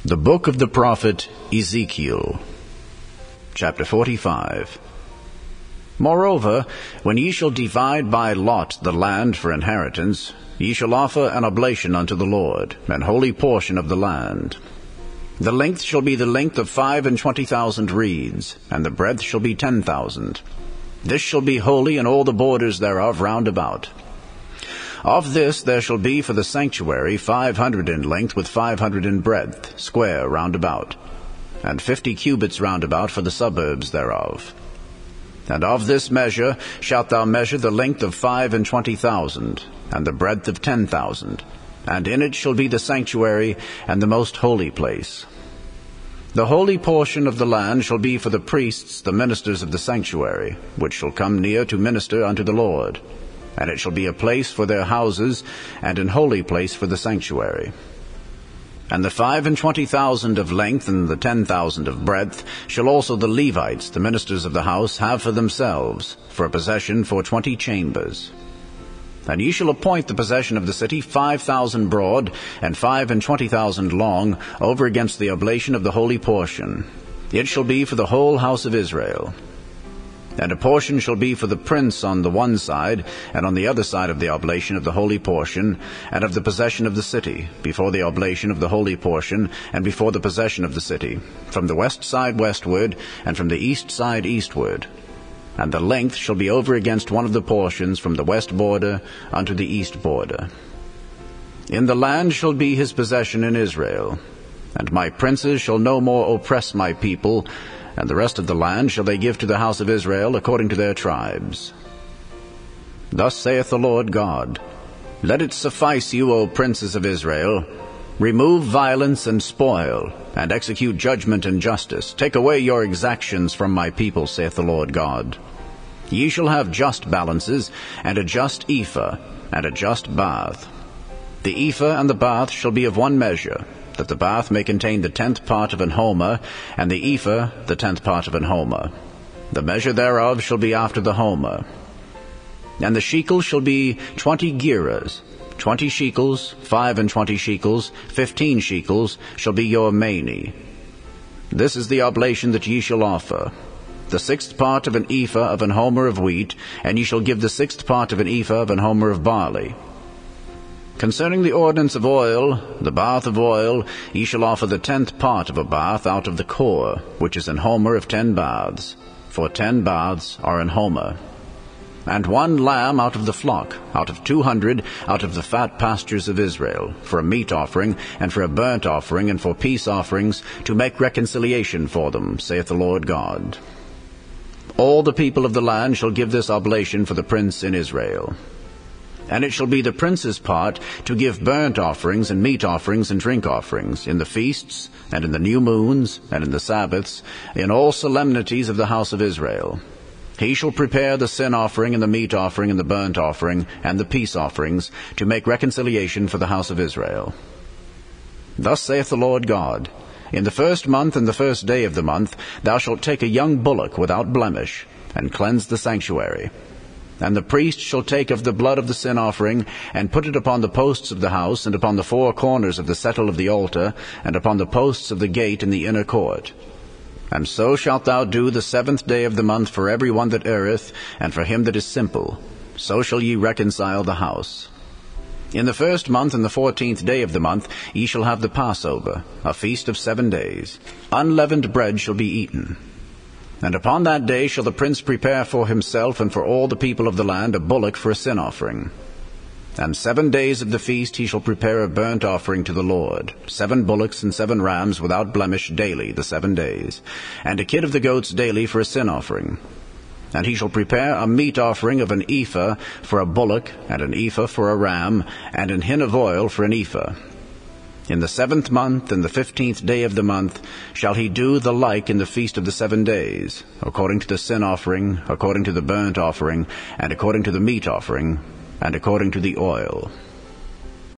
The book of the prophet Ezekiel, chapter 45. Moreover, when ye shall divide by lot the land for inheritance, ye shall offer an oblation unto the Lord, an holy portion of the land. The length shall be the length of 25,000 reeds, and the breadth shall be 10,000. This shall be holy in all the borders thereof round about. Of this there shall be for the sanctuary 500 in length with 500 in breadth, square round about, and 50 cubits round about for the suburbs thereof. And of this measure shalt thou measure the length of 25,000, and the breadth of 10,000, and in it shall be the sanctuary and the most holy place. The holy portion of the land shall be for the priests, the ministers of the sanctuary, which shall come near to minister unto the Lord. And it shall be a place for their houses, and an holy place for the sanctuary. And the 25,000 of length, and the 10,000 of breadth, shall also the Levites, the ministers of the house, have for themselves, for a possession for 20 chambers. And ye shall appoint the possession of the city 5,000 broad, and 25,000 long, over against the oblation of the holy portion. It shall be for the whole house of Israel. And a portion shall be for the prince on the one side, and on the other side of the oblation of the holy portion, and of the possession of the city, before the oblation of the holy portion, and before the possession of the city, from the west side westward, and from the east side eastward. And the length shall be over against one of the portions from the west border unto the east border. In the land shall be his possession in Israel, and my princes shall no more oppress my people, and the rest of the land shall they give to the house of Israel according to their tribes. Thus saith the Lord God, Let it suffice you, O princes of Israel. Remove violence and spoil, and execute judgment and justice. Take away your exactions from my people, saith the Lord God. Ye shall have just balances, and a just ephah, and a just bath. The ephah and the bath shall be of one measure, that the bath may contain the 10th part of an homer, and the ephah the 10th part of an homer. The measure thereof shall be after the homer. And the shekel shall be 20 gerahs, 20 shekels, 25 shekels, 15 shekels shall be your mani. This is the oblation that ye shall offer. The 6th part of an ephah of an homer of wheat, and ye shall give the 6th part of an ephah of an homer of barley. Concerning the ordinance of oil, the bath of oil, ye shall offer the 10th part of a bath out of the core, which is an homer of 10 baths, for 10 baths are an homer. And 1 lamb out of the flock, out of 200, out of the fat pastures of Israel, for a meat offering, and for a burnt offering, and for peace offerings, to make reconciliation for them, saith the Lord God. All the people of the land shall give this oblation for the prince in Israel. And it shall be the prince's part to give burnt offerings and meat offerings and drink offerings, in the feasts, and in the new moons, and in the Sabbaths, in all solemnities of the house of Israel. He shall prepare the sin offering, and the meat offering, and the burnt offering, and the peace offerings, to make reconciliation for the house of Israel. Thus saith the Lord God, In the 1st month and the 1st day of the month thou shalt take a young bullock without blemish, and cleanse the sanctuary. And the priest shall take of the blood of the sin offering, and put it upon the posts of the house, and upon the 4 corners of the settle of the altar, and upon the posts of the gate in the inner court. And so shalt thou do the 7th day of the month for every one that erreth, and for him that is simple. So shall ye reconcile the house. In the 1st month and the 14th day of the month ye shall have the Passover, a feast of 7 days. Unleavened bread shall be eaten. And upon that day shall the prince prepare for himself and for all the people of the land a bullock for a sin offering. And 7 days of the feast he shall prepare a burnt offering to the Lord, 7 bullocks and 7 rams without blemish daily the 7 days, and a kid of the goats daily for a sin offering. And he shall prepare a meat offering of an ephah for a bullock, and an ephah for a ram, and an hin of oil for an ephah. In the 7th month and the 15th day of the month shall he do the like in the feast of the 7 days, according to the sin offering, according to the burnt offering, and according to the meat offering, and according to the oil.